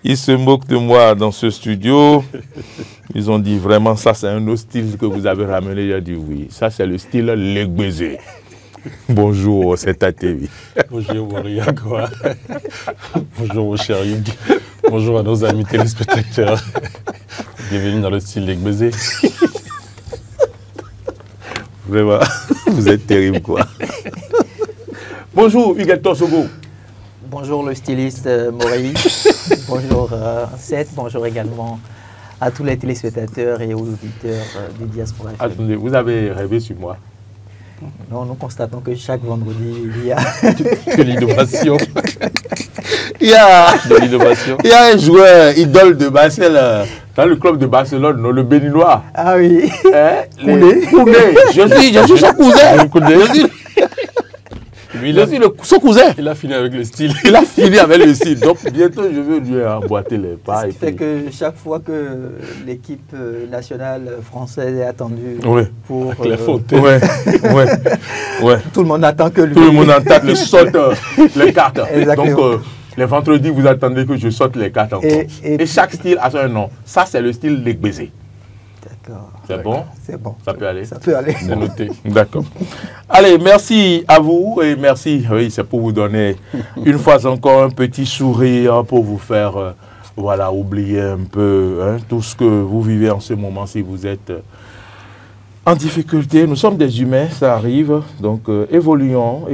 Ils se moquent de moi dans ce studio. Ils ont dit vraiment, ça c'est un autre style que vous avez ramené. J'ai dit oui, ça c'est le style Legbeze. Bonjour, c'est ATV. Bonjour, Wariagwa. Bonjour, mon cher Yug. Bonjour à nos amis téléspectateurs. Bienvenue dans le style Legbeze. Vraiment, vous êtes terrible, quoi. Bonjour, Hugues Sogo. Bonjour le styliste Morey. Bonjour Seth. Bonjour également à tous les téléspectateurs et aux auditeurs du Diaspora FM. Attendez, vous avez rêvé sur moi? Non, nous constatons que chaque vendredi, il y a de l'innovation. Il y a un joueur idole de Barcelone, dans le club de Barcelone, non, le Béninois. Ah oui. Hein? Koundé. Je suis son cousin. Je suis son cousin. Il a fini avec le style. Il a fini avec le style. Donc bientôt, je vais lui emboîter les pas. Ce qui fait que chaque fois que l'équipe nationale française est attendue pour Clairefontaine, tout le monde attend que lui. Tout le monde attend que je saute les cartes. Exactement. Donc les vendredis, vous attendez que je saute les cartes encore. Et chaque style a son nom. Ça, c'est le style Legbeze. D'accord. C'est bon? C'est bon. Ça peut aller? Ça peut aller. C'est noté. D'accord. Allez, merci à vous et merci. Oui, c'est pour vous donner une fois encore un petit sourire pour vous faire voilà, oublier un peu tout ce que vous vivez en ce moment si vous êtes en difficulté. Nous sommes des humains, ça arrive. Donc, évoluons.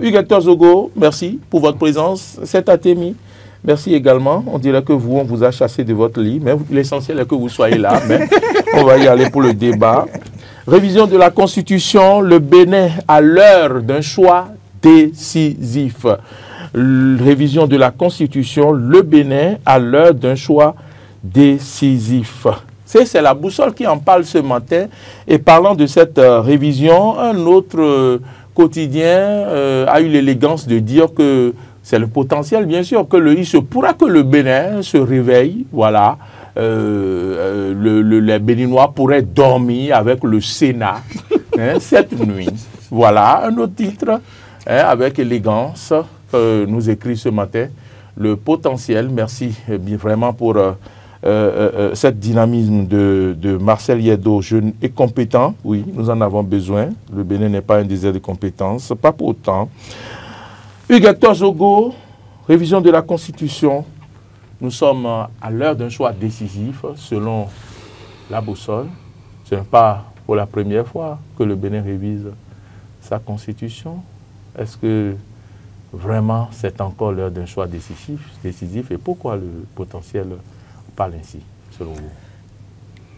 Hugues Zogo, merci pour votre présence. C'est Atemi. Merci également. On dirait que vous, on vous a chassé de votre lit, mais l'essentiel est que vous soyez là. Mais on va y aller pour le débat. Révision de la Constitution, le Bénin à l'heure d'un choix décisif. Révision de la Constitution, le Bénin à l'heure d'un choix décisif. C'est la boussole qui en parle ce matin. Et parlant de cette révision, un autre quotidien a eu l'élégance de dire que c'est le potentiel, bien sûr, il se pourra que le Bénin se réveille, voilà. Les Béninois pourraient dormir avec le Sénat cette nuit. Voilà, un autre titre, avec élégance, nous écrit ce matin, le potentiel. Merci vraiment pour cette dynamisme de Marcel Yeddo, jeune et compétent. Oui, nous en avons besoin. Le Bénin n'est pas un désert de compétences, pas pour autant. Hugues Zogo, révision de la Constitution. Nous sommes à l'heure d'un choix décisif selon la boussole. Ce n'est pas pour la première fois que le Bénin révise sa Constitution. Est-ce que vraiment c'est encore l'heure d'un choix décisif et pourquoi le potentiel parle ainsi, selon vous?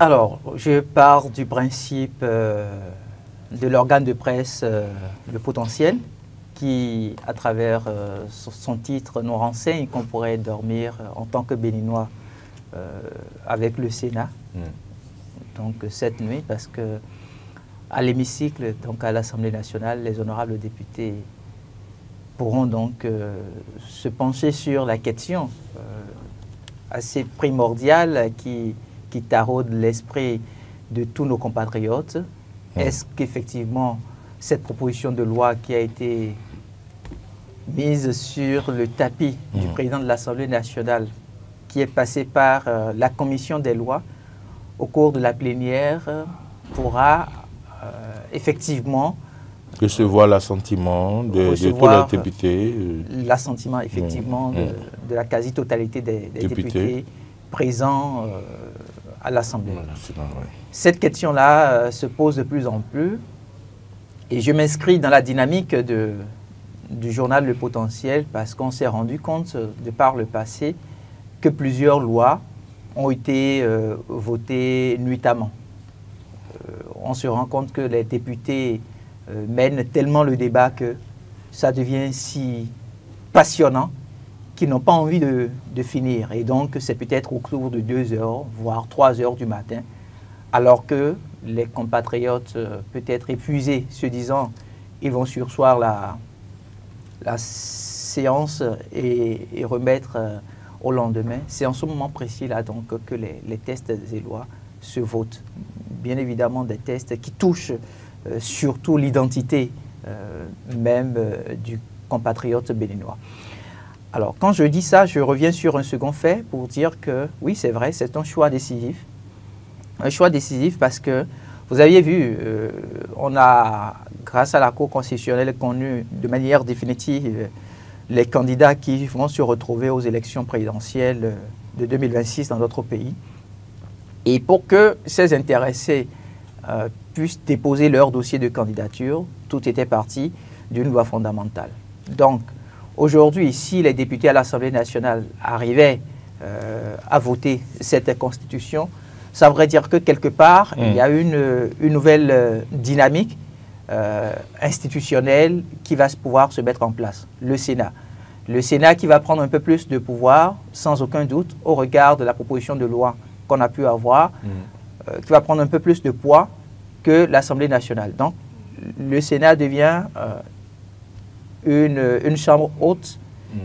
Alors, je pars du principe de l'organe de presse, le potentiel, qui, à travers son titre, nous renseigne qu'on pourrait dormir en tant que Béninois avec le Sénat. Donc cette nuit, parce que à l'hémicycle, donc à l'Assemblée nationale, les honorables députés pourront donc se pencher sur la question assez primordiale qui taraude l'esprit de tous nos compatriotes. Est-ce qu'effectivement cette proposition de loi qui a été mise sur le tapis du président de l'Assemblée nationale, qui est passée par la commission des lois au cours de la plénière, pourra effectivement recevoir l'assentiment de tous les députés. L'assentiment effectivement de la quasi-totalité des députés présents à l'Assemblée. Cette question-là se pose de plus en plus. Et je m'inscris dans la dynamique du journal Le Potentiel parce qu'on s'est rendu compte, de par le passé, que plusieurs lois ont été votées nuitamment. On se rend compte que les députés mènent tellement le débat que ça devient si passionnant qu'ils n'ont pas envie de finir. Et donc, c'est peut-être autour de 2 heures, voire 3 heures du matin, alors que les compatriotes peut-être épuisés, se disant ils vont sursoir la séance et remettre au lendemain. C'est en ce moment précis là donc que les tests des lois se votent. Bien évidemment des tests qui touchent surtout l'identité même du compatriote béninois. Alors, quand je dis ça, je reviens sur un second fait pour dire que, oui, c'est vrai, c'est un choix décisif. Un choix décisif parce que, vous aviez vu, on a, grâce à la Cour constitutionnelle, connu de manière définitive les candidats qui vont se retrouver aux élections présidentielles de 2026 dans notre pays. Et pour que ces intéressés puissent déposer leur dossier de candidature, tout était parti d'une loi fondamentale. Donc, aujourd'hui, si les députés à l'Assemblée nationale arrivaient à voter cette constitution, ça voudrait dire que quelque part, il y a une nouvelle dynamique institutionnelle qui va pouvoir se mettre en place, le Sénat. Le Sénat qui va prendre un peu plus de pouvoir, sans aucun doute, au regard de la proposition de loi qu'on a pu avoir, qui va prendre un peu plus de poids que l'Assemblée nationale. Donc, le Sénat devient une chambre haute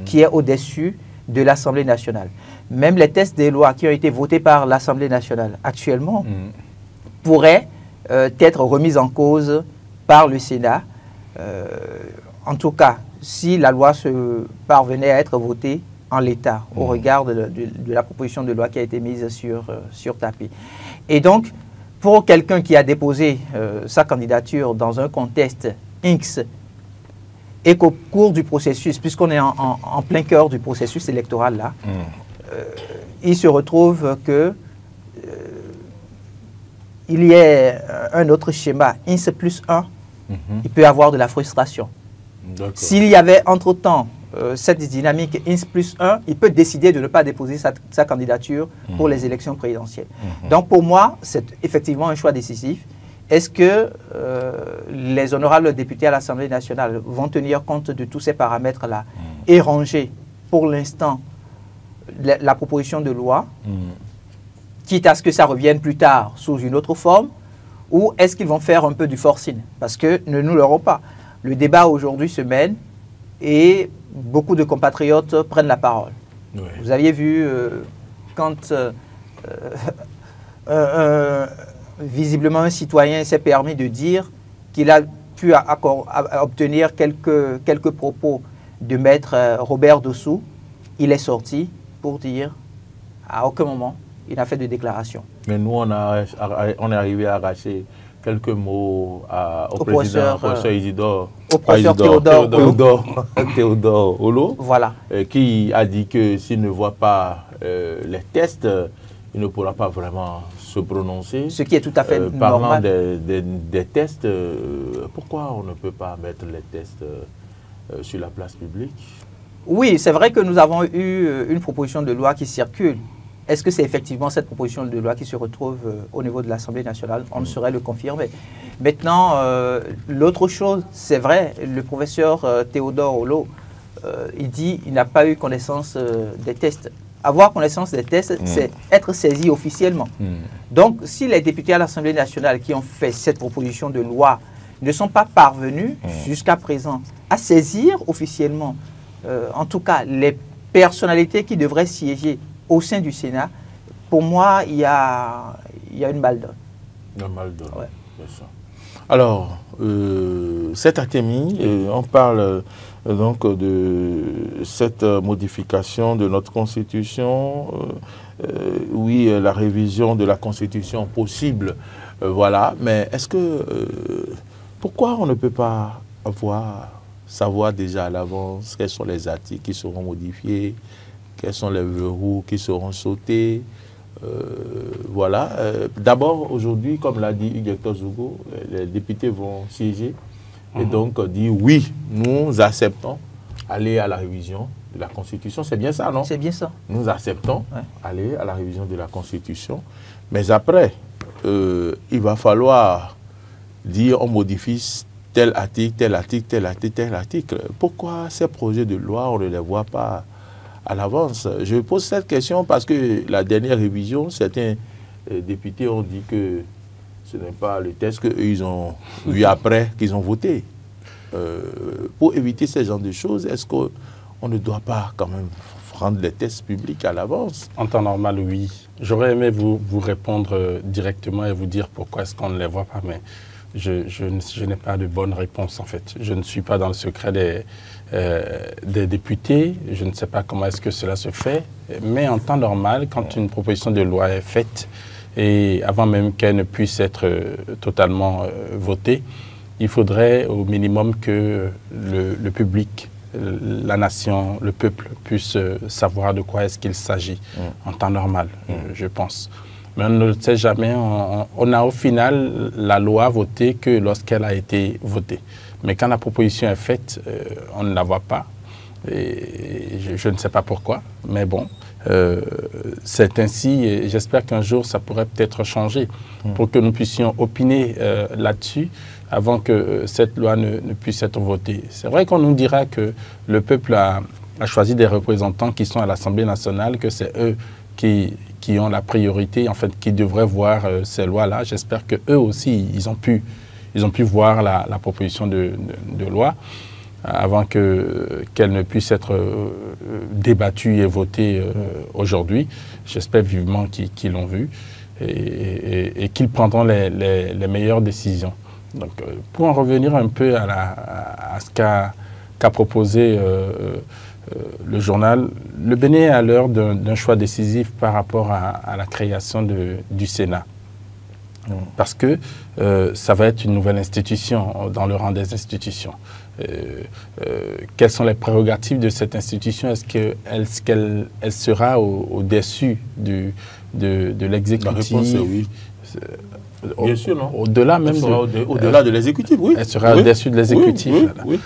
qui est au-dessus de l'Assemblée nationale. Même les textes des lois qui ont été votés par l'Assemblée nationale actuellement pourraient être remis en cause par le Sénat. En tout cas, si la loi parvenait à être votée en l'état, au regard de la proposition de loi qui a été mise sur tapis. Et donc, pour quelqu'un qui a déposé sa candidature dans un contexte X, et qu'au cours du processus, puisqu'on est en plein cœur du processus électoral là, il se retrouve que il y ait un autre schéma, INS plus 1, il peut y avoir de la frustration. S'il y avait entre-temps cette dynamique INS plus 1, il peut décider de ne pas déposer sa candidature pour les élections présidentielles. Donc pour moi, c'est effectivement un choix décisif. Est-ce que les honorables députés à l'Assemblée nationale vont tenir compte de tous ces paramètres-là et ranger pour l'instant la proposition de loi, quitte à ce que ça revienne plus tard sous une autre forme, ou est-ce qu'ils vont faire un peu du forcing? Parce que ne nous leurrons pas. Le débat aujourd'hui se mène et beaucoup de compatriotes prennent la parole. Oui. Vous aviez vu quand visiblement un citoyen s'est permis de dire qu'il a pu obtenir quelques propos de maître Robert Dossou, il est sorti pour dire à aucun moment il n'a fait de déclaration. Mais nous, on est arrivé à arracher quelques mots au président, professeur Isidore. Au professeur Théodore Olo, voilà. Qui a dit que s'il ne voit pas les tests, il ne pourra pas vraiment se prononcer. Ce qui est tout à fait normal. Parlant des tests, pourquoi on ne peut pas mettre les tests sur la place publique? Oui, c'est vrai que nous avons eu une proposition de loi qui circule. Est-ce que c'est effectivement cette proposition de loi qui se retrouve au niveau de l'Assemblée nationale? On ne saurait le confirmer. Maintenant, l'autre chose, c'est vrai, le professeur Théodore Olo, il dit qu'il n'a pas eu connaissance des tests. Avoir connaissance des tests, c'est être saisi officiellement. Donc, si les députés à l'Assemblée nationale qui ont fait cette proposition de loi ne sont pas parvenus jusqu'à présent à saisir officiellement, en tout cas, les personnalités qui devraient siéger au sein du Sénat, pour moi, il y a une mal-donne. Une mal-donne, ouais. C'est ça. Alors, cet Atemi, on parle donc de cette modification de notre Constitution, oui, la révision de la Constitution possible, voilà, mais est-ce que, pourquoi on ne peut pas savoir déjà à l'avance quels sont les articles qui seront modifiés, quels sont les verrous qui seront sautés, voilà. D'abord, aujourd'hui, comme l'a dit Hugues Zogo, les députés vont siéger et donc dire oui, nous acceptons aller à la révision de la Constitution. C'est bien ça, non? C'est bien ça. Nous acceptons aller à la révision de la Constitution. Mais après, il va falloir dire on modifie tel article, tel article, tel article, tel article. Pourquoi ces projets de loi, on ne les voit pas à l'avance? Je pose cette question parce que la dernière révision, certains députés ont dit que ce n'est pas le texte qu'ils ont eu après qu'ils ont voté. Pour éviter ce genre de choses, est-ce qu'on ne doit pas quand même rendre les tests publics à l'avance? En temps normal, oui. J'aurais aimé vous répondre directement et vous dire pourquoi est-ce qu'on ne les voit pas, mais je n'ai pas de bonne réponse, en fait. Je ne suis pas dans le secret des députés. Je ne sais pas comment est-ce que cela se fait. Mais en temps normal, quand une proposition de loi est faite, et avant même qu'elle ne puisse être totalement votée, il faudrait au minimum que le public, la nation, le peuple puisse savoir de quoi est-ce qu'il s'agit en temps normal, je pense. Mais on ne le sait jamais. On a au final la loi votée que lorsqu'elle a été votée. Mais quand la proposition est faite, on ne la voit pas. Et je ne sais pas pourquoi, mais bon, c'est ainsi. Et j'espère qu'un jour, ça pourrait peut-être changer pour que nous puissions opiner là-dessus avant que cette loi ne puisse être votée. C'est vrai qu'on nous dira que le peuple a choisi des représentants qui sont à l'Assemblée nationale, que c'est eux qui ont la priorité, en fait, qui devraient voir ces lois-là. J'espère qu'eux aussi, ils ont pu voir la proposition de loi avant qu'elle ne puisse être débattue et votée aujourd'hui. J'espère vivement qu'ils l'ont vu et qu'ils prendront les meilleures décisions. Donc, pour en revenir un peu à ce qu'a proposé le journal, le Bénin est à l'heure d'un choix décisif par rapport à la création du Sénat. Parce que ça va être une nouvelle institution dans le rang des institutions. Quelles sont les prérogatives de cette institution? Est-ce qu'elle sera au-dessus de l'exécutif? La réponse est oui. Bien sûr, non. Au-delà même au-delà de l'exécutif, oui. Elle sera au-dessus de l'exécutif. Oui.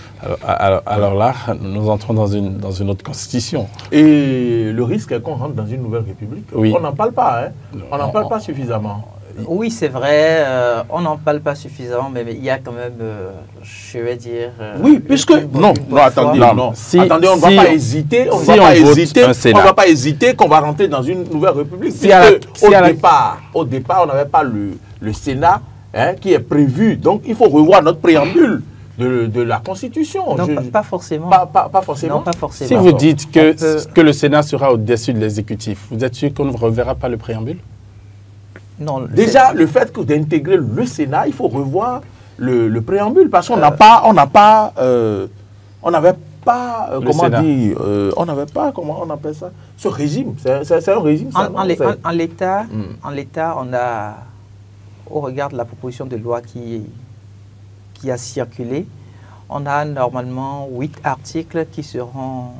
Alors là, nous entrons dans une autre constitution. Et le risque est qu'on rentre dans une nouvelle république. Oui. On n'en parle pas, hein. On n'en parle pas suffisamment. Oui, c'est vrai, on n'en parle pas suffisamment, mais il y a quand même, je vais dire... oui, puisque... Non, attendez, on ne va pas hésiter, on ne va pas hésiter qu'on va rentrer dans une nouvelle république. Au départ, on n'avait pas le Sénat qui est prévu. Donc, il faut revoir notre préambule de la Constitution. Non, pas forcément. Pas forcément. Non, pas forcément. Si vous dites que le Sénat sera au-dessus de l'exécutif, vous êtes sûr qu'on ne reverra pas le préambule? Non, déjà, le fait d'intégrer le Sénat, il faut revoir le préambule parce qu'on n'avait pas, comment dire, on n'avait pas, comment on appelle ça, ce régime. C'est un régime. En l'état, on a, au regard de la proposition de loi qui a circulé, on a normalement 8 articles qui seront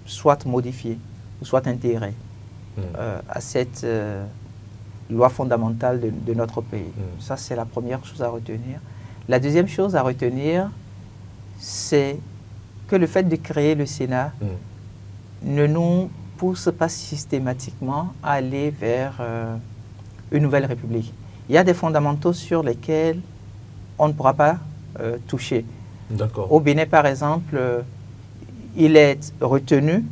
soit modifiés ou soit intégrés à cette loi fondamentale de notre pays. Ça, c'est la première chose à retenir. La deuxième chose à retenir, c'est que le fait de créer le Sénat ne nous pousse pas systématiquement à aller vers une nouvelle république. Il y a des fondamentaux sur lesquels on ne pourra pas toucher. Au Bénin, par exemple, il est retenu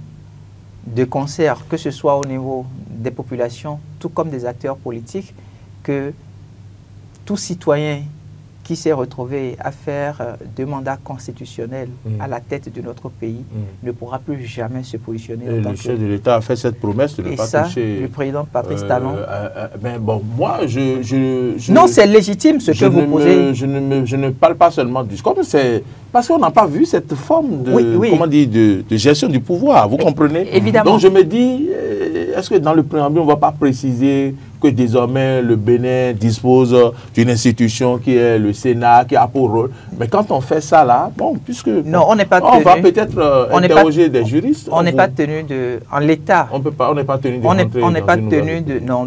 de concert, que ce soit au niveau des populations, tout comme des acteurs politiques, que tout citoyen qui s'est retrouvé à faire 2 mandats constitutionnels à la tête de notre pays ne pourra plus jamais se positionner. Et le chef de l'État a fait cette promesse de ne pas toucher... le président Patrice Talon... ben bon, moi, non, c'est légitime ce que vous posez. Je ne parle pas seulement du... Comme c'est... Parce qu'on n'a pas vu cette forme de, comment dire, de gestion du pouvoir, vous comprenez? Évidemment. Donc je me dis, est-ce que dans le préambule, on ne va pas préciser que désormais le Bénin dispose d'une institution qui est le Sénat, qui a pour rôle. Mais quand on fait ça là, bon, puisque... Non, on n'est pas tenu. On va peut-être interroger des juristes. On n'est pas tenu de... En l'état. On n'est pas tenu de... On n'est pas tenu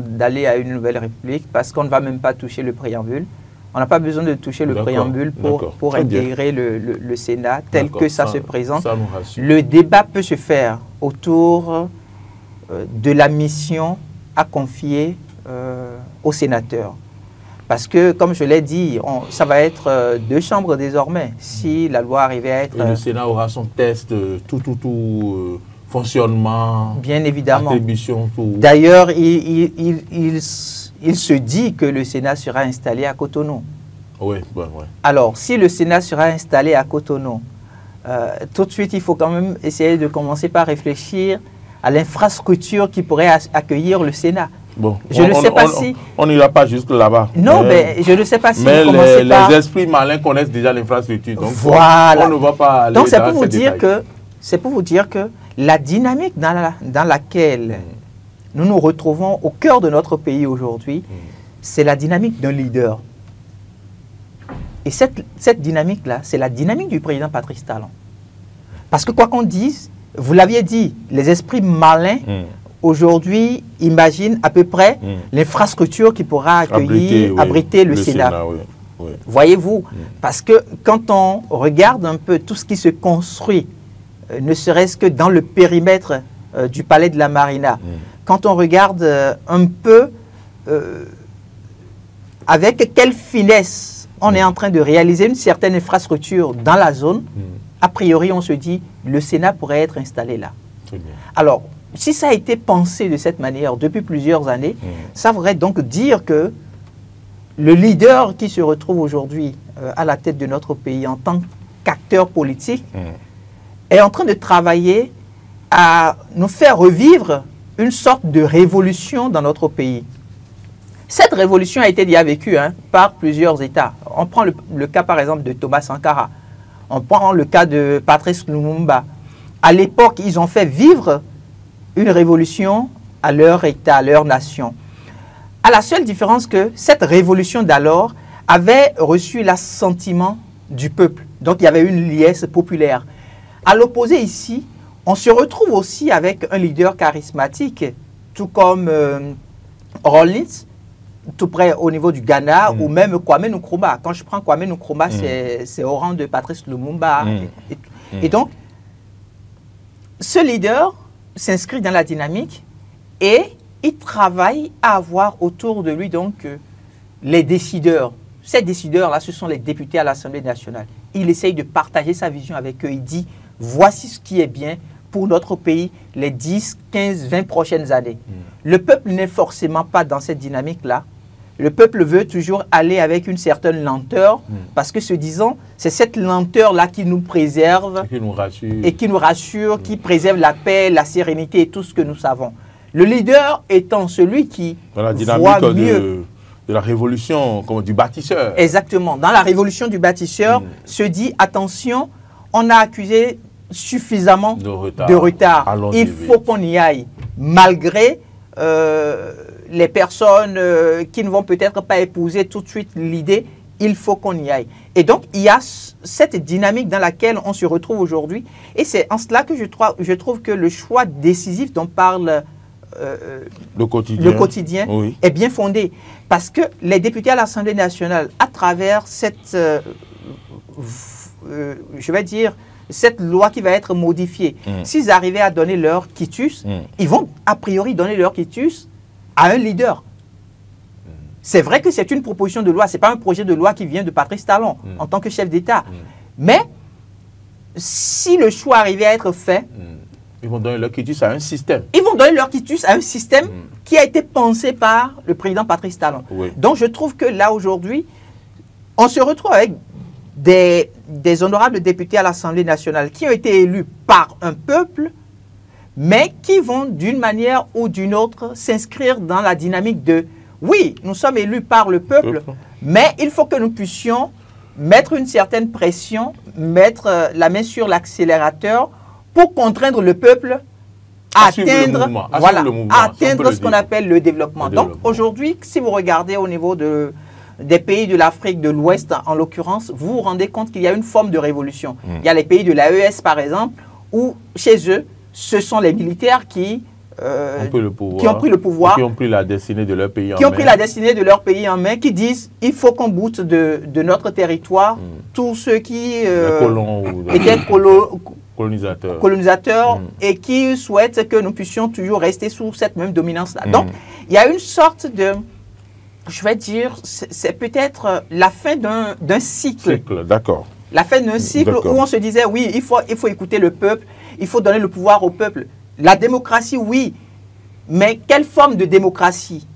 d'aller à une nouvelle république parce qu'on ne va même pas toucher le préambule. On n'a pas besoin de toucher le préambule pour intégrer le Sénat tel que ça se présente. Ça nous rassure. Le débat peut se faire autour de la mission à confier aux sénateurs. Parce que, comme je l'ai dit, ça va être 2 chambres désormais. Si la loi arrivait à être... Et le Sénat aura son test, fonctionnement, bien évidemment. Attribution, tout. D'ailleurs, il se dit que le Sénat sera installé à Cotonou. Oui, Alors, si le Sénat sera installé à Cotonou, tout de suite, il faut quand même essayer de commencer par réfléchir à l'infrastructure qui pourrait accueillir le Sénat. Bon, je ne sais pas si... On n'ira pas jusque là-bas. Non, mais je ne sais pas si... Mais les esprits malins connaissent déjà l'infrastructure. Donc, voilà. On ne va pas aller donc, c'est dans pour vous ces dire détails. c'est pour vous dire que la dynamique dans laquelle nous nous retrouvons au cœur de notre pays aujourd'hui, c'est la dynamique d'un leader. Et cette dynamique-là, c'est la dynamique du président Patrice Talon. Parce que quoi qu'on dise, vous l'aviez dit, les esprits malins, aujourd'hui, imaginent à peu près l'infrastructure qui pourra accueillir, abriter le Sénat. Oui. Voyez-vous, parce que quand on regarde un peu tout ce qui se construit, ne serait-ce que dans le périmètre du palais de la Marina, quand on regarde un peu avec quelle finesse on est en train de réaliser une certaine infrastructure dans la zone, a priori on se dit le Sénat pourrait être installé là. Très bien. Alors, si ça a été pensé de cette manière depuis plusieurs années, ça voudrait donc dire que le leader qui se retrouve aujourd'hui à la tête de notre pays en tant qu'acteur politique est en train de travailler à nous faire revivre une sorte de révolution dans notre pays. Cette révolution a été déjà vécue par plusieurs États. On prend le cas par exemple de Thomas Sankara. On prend le cas de Patrice Lumumba. À l'époque, ils ont fait vivre une révolution à leur État, à leur nation. À la seule différence que cette révolution d'alors avait reçu l'assentiment du peuple. Donc il y avait une liesse populaire. À l'opposé ici, on se retrouve aussi avec un leader charismatique, tout comme Rawlings, tout près au niveau du Ghana, ou même Kwame Nkrumah. Quand je prends Kwame Nkrumah, c'est au rang de Patrice Lumumba. Et donc, ce leader s'inscrit dans la dynamique et il travaille à avoir autour de lui donc les décideurs. Ces décideurs-là, ce sont les députés à l'Assemblée nationale. Il essaye de partager sa vision avec eux. Il dit, voici ce qui est bien pour notre pays les 10, 15, 20 prochaines années. Le peuple n'est forcément pas dans cette dynamique-là. Le peuple veut toujours aller avec une certaine lenteur parce que, se disant, c'est cette lenteur-là qui nous préserve et qui nous rassure, qui préserve la paix, la sérénité et tout ce que nous savons. Le leader étant celui qui dans la dynamique voit mieux de la révolution, comme du bâtisseur. Exactement. Dans la révolution du bâtisseur, se dit, attention, on a accusé suffisamment de retard. Il faut qu'on y aille, malgré les personnes qui ne vont peut-être pas épouser tout de suite l'idée, il faut qu'on y aille. Et donc, il y a cette dynamique dans laquelle on se retrouve aujourd'hui. Et c'est en cela que je trouve que le choix décisif dont parle le quotidien oui. est bien fondé. Parce que les députés à l'Assemblée nationale, à travers cette, je vais dire, cette loi qui va être modifiée, s'ils arrivaient à donner leur quitus, ils vont a priori donner leur quitus à un leader. C'est vrai que c'est une proposition de loi, ce n'est pas un projet de loi qui vient de Patrice Talon en tant que chef d'État. Mais si le choix arrivait à être fait, ils vont donner leur quitus à un système. Ils vont donner leur quitus à un système qui a été pensé par le président Patrice Talon. Oui. Donc je trouve que là aujourd'hui, on se retrouve avec des honorables députés à l'Assemblée nationale qui ont été élus par un peuple, mais qui vont d'une manière ou d'une autre s'inscrire dans la dynamique de oui, nous sommes élus par le peuple, mais il faut que nous puissions mettre une certaine pression, mettre la main sur l'accélérateur pour contraindre le peuple à atteindre, atteindre ce qu'on appelle le développement. Donc aujourd'hui, si vous regardez au niveau des pays de l'Afrique de l'Ouest, en l'occurrence, vous vous rendez compte qu'il y a une forme de révolution. Il y a les pays de l'AES, par exemple, où chez eux, ce sont les militaires qui ont pris le pouvoir, qui ont pris la destinée de leur pays en main. Qui ont pris la destinée de leur pays en main, qui disent il faut qu'on boute de notre territoire tous ceux qui étaient colonisateurs et qui souhaitent que nous puissions toujours rester sous cette même dominance-là. Donc, il y a une sorte de, je vais dire, c'est peut-être la fin d'un cycle. D'accord. La fin d'un cycle où on se disait, oui, il faut écouter le peuple, il faut donner le pouvoir au peuple. La démocratie, oui, mais quelle forme de démocratie?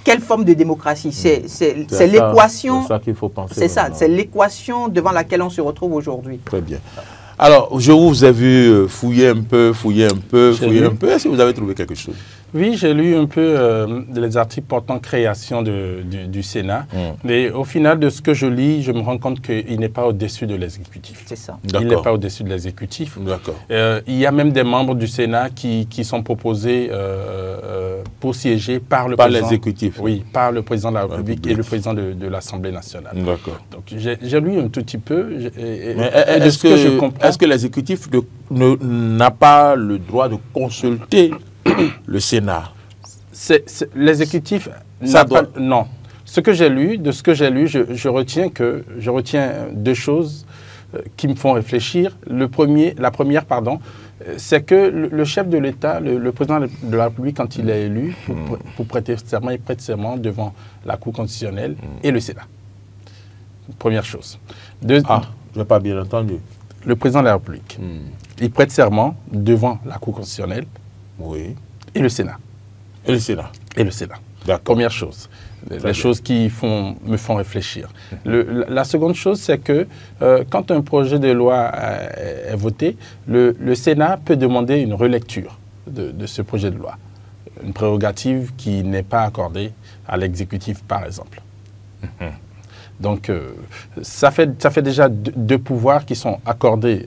Quelle forme de démocratie? C'est l'équation. C'est ça qu'il faut penser. C'est ça, c'est l'équation devant laquelle on se retrouve aujourd'hui. Très bien. Alors, je vous ai vu fouiller un peu. Est-ce que vous avez trouvé quelque chose? Oui, j'ai lu un peu les articles portant création du Sénat. Mais au final, de ce que je lis, je me rends compte qu'il n'est pas au-dessus de l'exécutif. C'est ça. Il n'est pas au-dessus de l'exécutif. D'accord. Il y a même des membres du Sénat qui sont proposés pour siéger par le président. Par l'exécutif. Oui, par le président de la République et le président de l'Assemblée nationale. D'accord. Donc, j'ai lu un tout petit peu. Est-ce que l'exécutif n'a pas le droit de consulter le Sénat? L'exécutif non. Ce que j'ai lu, je retiens deux choses qui me font réfléchir. La première, c'est que le chef de l'État, le président de la République, quand il est élu pour prêter serment, il prête serment devant la Cour constitutionnelle et le Sénat. Première chose. Je n'ai pas bien entendu. Le président de la République, il prête serment devant la Cour constitutionnelle. Oui. Et le Sénat. Et le Sénat. Et le Sénat. D'accord. Première chose. Les choses qui me font réfléchir. La seconde chose, c'est que quand un projet de loi est voté, le Sénat peut demander une relecture de ce projet de loi. Une prérogative qui n'est pas accordée à l'exécutif, par exemple. Donc, ça fait déjà deux pouvoirs qui sont accordés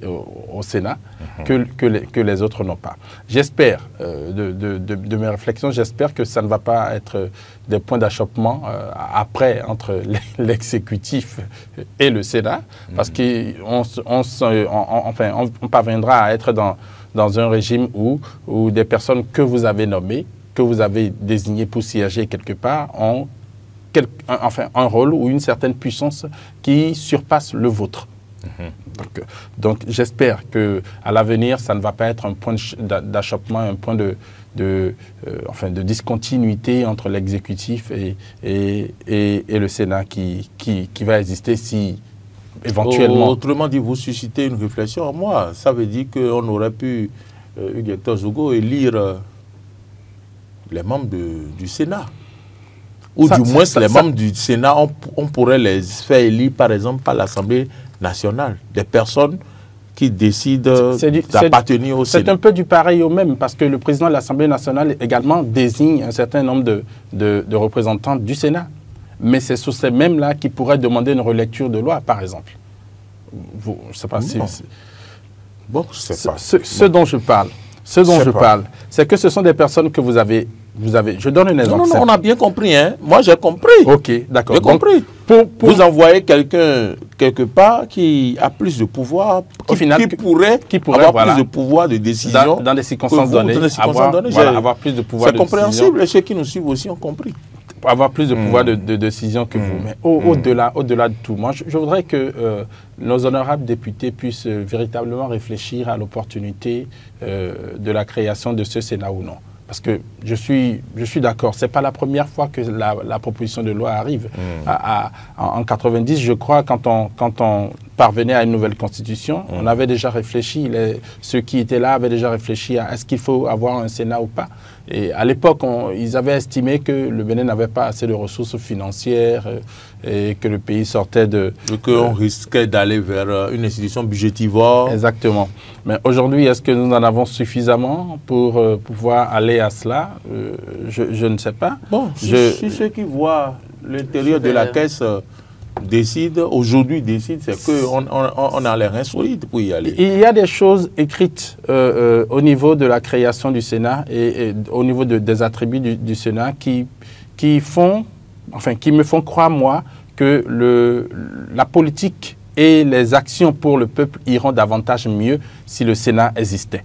au Sénat que les autres n'ont pas. J'espère, de mes réflexions, j'espère que ça ne va pas être des points d'achoppement après entre l'exécutif et le Sénat, parce qu'on parviendra à être dans un régime où des personnes que vous avez nommées, que vous avez désignées pour siéger quelque part, ont un rôle ou une certaine puissance qui surpasse le vôtre. Donc j'espère qu'à l'avenir, ça ne va pas être un point d'achoppement, un point de discontinuité entre l'exécutif et le Sénat qui va exister si éventuellement... Autrement dit, vous suscitez une réflexion en moi. Ça veut dire qu'on aurait pu, Hugues Zogo, élire les membres du Sénat. Ou du moins, les membres du Sénat, on pourrait les faire élire, par exemple, par l'Assemblée nationale. Des personnes qui décident d'appartenir au Sénat. C'est un peu du pareil au même, parce que le président de l'Assemblée nationale également désigne un certain nombre de représentants du Sénat. Mais c'est sur ces mêmes-là qui pourraient demander une relecture de loi, par exemple. Je ne sais pas si... Bon, je ne sais pas. Ce dont je parle, c'est que ce sont des personnes que vous avez... Je donne un exemple. Non, on a bien compris. Hein. Moi, j'ai compris. Ok, d'accord. J'ai compris. Vous envoyez quelqu'un quelque part qui a plus de pouvoir, qui pourrait avoir plus de pouvoir de décision. Dans des circonstances données, avoir plus de pouvoir de décision. C'est compréhensible. Et ceux qui nous suivent aussi ont compris. Avoir plus de pouvoir de décision que vous. Mais au-delà de tout, moi, je voudrais que nos honorables députés puissent véritablement réfléchir à l'opportunité de la création de ce Sénat ou non. Parce que je suis d'accord, ce n'est pas la première fois que la proposition de loi arrive. En 90, je crois, quand on parvenait à une nouvelle constitution, on avait déjà réfléchi, ceux qui étaient là avaient déjà réfléchi à est-ce qu'il faut avoir un Sénat ou pas. Et à l'époque, ils avaient estimé que le Bénin n'avait pas assez de ressources financières et que le pays sortait de... qu'on risquait d'aller vers une institution budgétivore. Exactement. Mais aujourd'hui, est-ce que nous en avons suffisamment pour pouvoir aller à cela? Je ne sais pas. Bon, si ceux qui voient l'intérieur de la caisse aujourd'hui décident, c'est qu'on a les reins solides pour y aller. Il y a des choses écrites au niveau de la création du Sénat et au niveau des attributs du Sénat qui me font croire, moi, que la politique et les actions pour le peuple iront davantage mieux si le Sénat existait.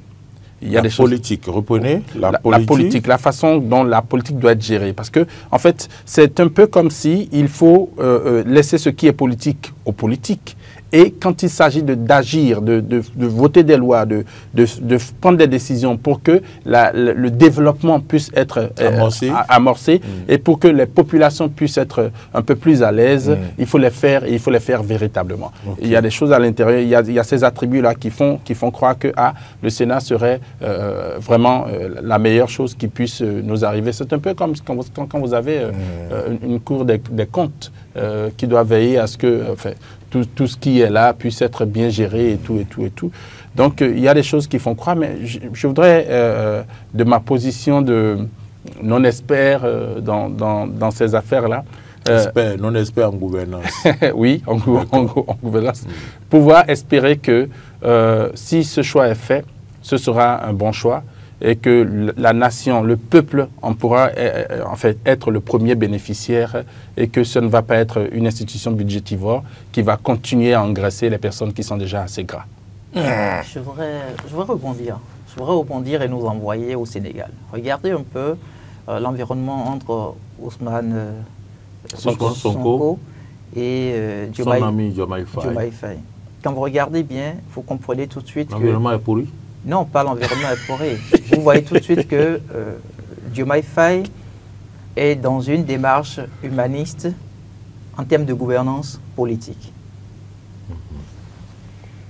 Il y a des politique, reprenez la politique, la façon dont la politique doit être gérée. Parce que, en fait, c'est un peu comme si il faut laisser ce qui est politique aux politiques. Et quand il s'agit d'agir, de voter des lois, de prendre des décisions pour que le développement puisse être amorcé et pour que les populations puissent être un peu plus à l'aise, il faut les faire et il faut les faire véritablement. Okay. Il y a des choses à l'intérieur, il y a ces attributs-là qui font croire que le Sénat serait vraiment la meilleure chose qui puisse nous arriver. C'est un peu comme quand vous avez une cour des comptes qui doit veiller à ce que tout ce qui est là puisse être bien géré et tout, et tout, et tout. Donc, il y a des choses qui font croire, mais je voudrais, de ma position de non-expert dans ces affaires-là, non-expert en gouvernance. oui, en gouvernance. Pouvoir espérer que si ce choix est fait, ce sera un bon choix et que la nation, le peuple, en pourra en fait être le premier bénéficiaire et que ce ne va pas être une institution budgétivore qui va continuer à engraisser les personnes qui sont déjà assez gras. Je voudrais rebondir. Je voudrais rebondir et nous envoyer au Sénégal. Regardez un peu l'environnement entre Ousmane Sonko et Diomaye Faye. Quand vous regardez bien, vous comprenez tout de suite que... L'environnement est pourri? Non, pas l'environnement est pourri. Vous voyez tout de suite que Diomaye Faye est dans une démarche humaniste en termes de gouvernance politique.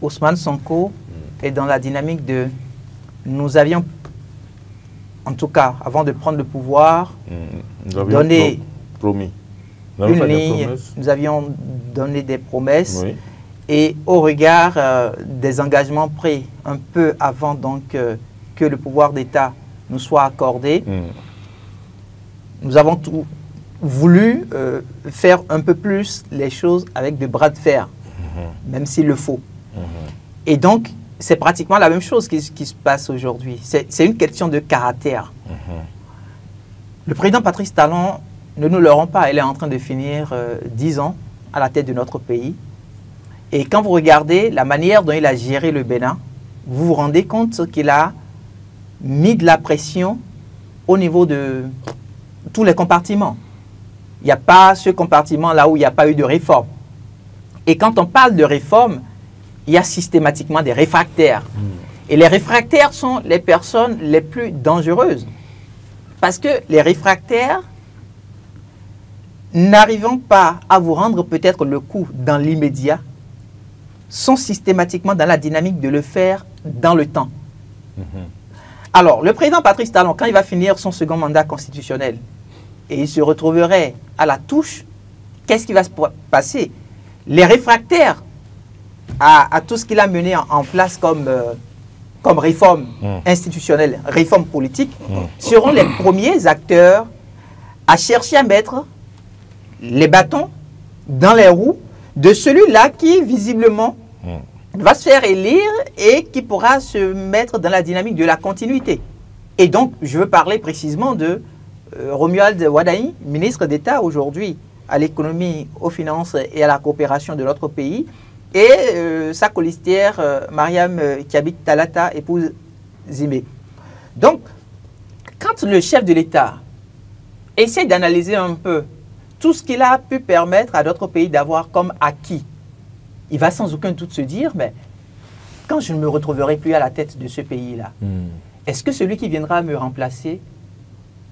Ousmane Sonko est dans la dynamique de... Nous avions, en tout cas, avant de prendre le pouvoir, donné promis. Une ligne, nous avions donné des promesses. Oui. Et au regard des engagements pris un peu avant donc, que le pouvoir d'État nous soit accordé, nous avons voulu faire un peu plus les choses avec de bras de fer, même s'il le faut. Et donc, c'est pratiquement la même chose qui se passe aujourd'hui. C'est une question de caractère. Le président Patrice Talon, ne nous leurrons pas, il est en train de finir 10 ans à la tête de notre pays. Et quand vous regardez la manière dont il a géré le Bénin, vous vous rendez compte qu'il a mis de la pression au niveau de tous les compartiments. Il n'y a pas ce compartiment là où il n'y a pas eu de réforme. Et quand on parle de réforme, il y a systématiquement des réfractaires. Et les réfractaires sont les personnes les plus dangereuses. Parce que les réfractaires, n'arrivant pas à vous rendre peut-être le coup dans l'immédiat, sont systématiquement dans la dynamique de le faire dans le temps. Alors, le président Patrice Talon, quand il va finir son second mandat constitutionnel, et il se retrouverait à la touche, qu'est-ce qui va se passer? Les réfractaires à tout ce qu'il a mené en place comme réforme institutionnelle, réforme politique, seront les premiers acteurs à chercher à mettre les bâtons dans les roues de celui-là qui, visiblement, va se faire élire et qui pourra se mettre dans la dynamique de la continuité. Et donc, je veux parler précisément de Romuald Wadaï, ministre d'État aujourd'hui à l'économie, aux finances et à la coopération de notre pays, et sa colistière Mariam Kiabit Talata, épouse Zimé. Donc, quand le chef de l'État essaie d'analyser un peu tout ce qu'il a pu permettre à d'autres pays d'avoir comme acquis, il va sans aucun doute se dire, mais quand je ne me retrouverai plus à la tête de ce pays-là, est-ce que celui qui viendra me remplacer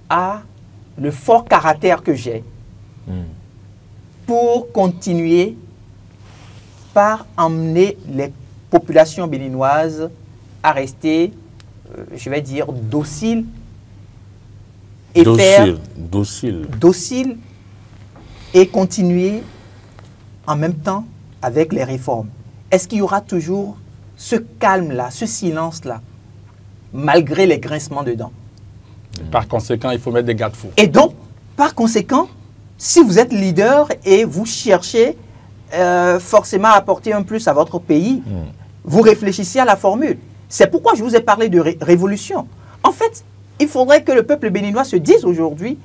a le fort caractère que j'ai pour continuer par emmener les populations béninoises à rester, je vais dire, dociles et dociles et continuer en même temps avec les réformes. Est-ce qu'il y aura toujours ce calme-là, ce silence-là, malgré les grincements de dents? Par conséquent, il faut mettre des garde-fous. Et donc, par conséquent, si vous êtes leader et vous cherchez forcément à apporter un plus à votre pays, vous réfléchissez à la formule. C'est pourquoi je vous ai parlé de révolution. En fait, il faudrait que le peuple béninois se dise aujourd'hui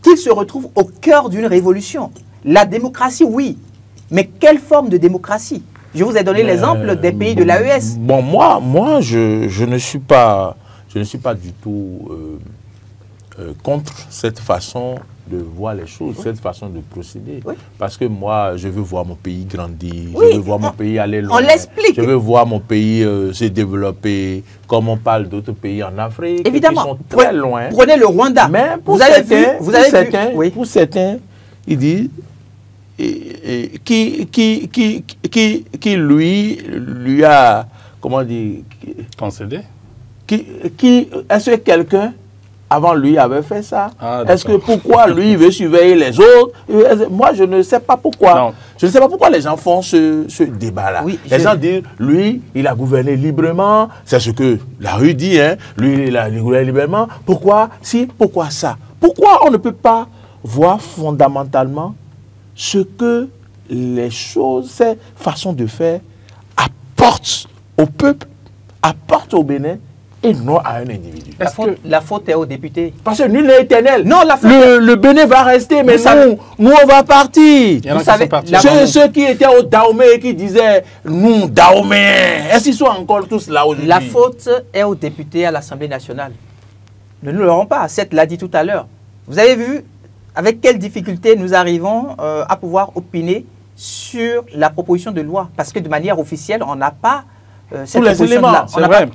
qu'il se retrouve au cœur d'une révolution. La démocratie, oui, mais quelle forme de démocratie? Je vous ai donné l'exemple des pays de l'AES. Bon, moi je ne suis pas du tout contre cette façon de voir les choses, cette façon de procéder. Parce que moi, je veux voir mon pays grandir, je veux voir mon pays aller loin. On l'explique. Je veux voir mon pays se développer, comme on parle d'autres pays en Afrique, évidemment, qui sont très loin. Prenez le Rwanda. Mais pour certains, ils disent qui lui a, comment dire, concédé. Est-ce que quelqu'un avant lui avait fait ça. Ah, est-ce que pourquoi lui veut surveiller les autres? Moi, je ne sais pas pourquoi. Non. Je ne sais pas pourquoi les gens font ce débat-là. Oui, les gens disent, lui, il a gouverné librement. C'est ce que la rue dit, hein. Lui, il a gouverné librement. Pourquoi si, pourquoi ça? Pourquoi on ne peut pas voir fondamentalement ce que les choses, ces façons de faire apportent au peuple, apportent au Bénin et non à un individu? La faute est aux députés. Parce que nul n'est éternel. Non, la faute le Bénin va rester, mais nous, on va partir. Vous savez, ceux qui étaient au Dahomey et qui disaient, nous, Dahoméens, est-ce qu'ils sont encore tous là aujourd'hui? La faute est aux députés à l'Assemblée nationale. Ne nous l'aurons pas. Seth l'a dit tout à l'heure. Vous avez vu avec quelles difficultés nous arrivons à pouvoir opiner sur la proposition de loi. Parce que de manière officielle, on n'a pas tous les éléments. C'est vrai.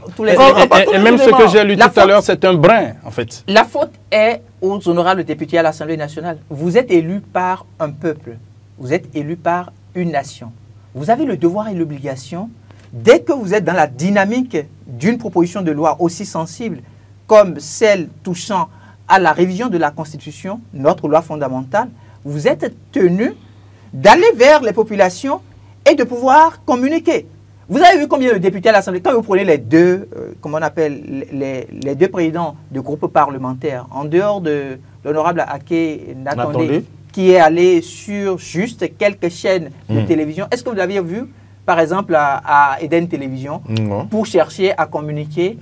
Et même ce que j'ai lu tout à l'heure, c'est un brin, en fait. La faute est aux honorables députés à l'Assemblée nationale. Vous êtes élus par un peuple. Vous êtes élus par une nation. Vous avez le devoir et l'obligation, dès que vous êtes dans la dynamique d'une proposition de loi aussi sensible comme celle touchant à la révision de la Constitution, notre loi fondamentale, vous êtes tenu d'aller vers les populations et de pouvoir communiquer. Vous avez vu combien de députés à l'Assemblée, quand vous prenez les deux, comment on appelle, les deux présidents de groupes parlementaires, en dehors de l'honorable Aké Natondé, qui est allé sur juste quelques chaînes de télévision, est-ce que vous l'aviez vu, par exemple, à Eden Télévision, pour chercher à communiquer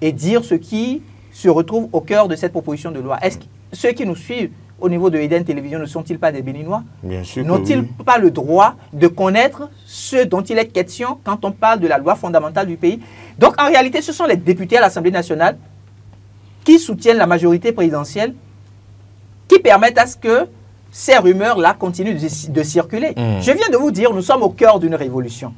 et dire ce qui se retrouve au cœur de cette proposition de loi? Est-ce que ceux qui nous suivent au niveau de Eden Télévision ne sont-ils pas des Béninois? Bien sûr. N'ont-ils pas le droit de connaître ce dont il est question quand on parle de la loi fondamentale du pays? Donc, en réalité, ce sont les députés à l'Assemblée nationale qui soutiennent la majorité présidentielle, qui permettent à ce que ces rumeurs-là continuent de circuler. Je viens de vous dire, nous sommes au cœur d'une révolution.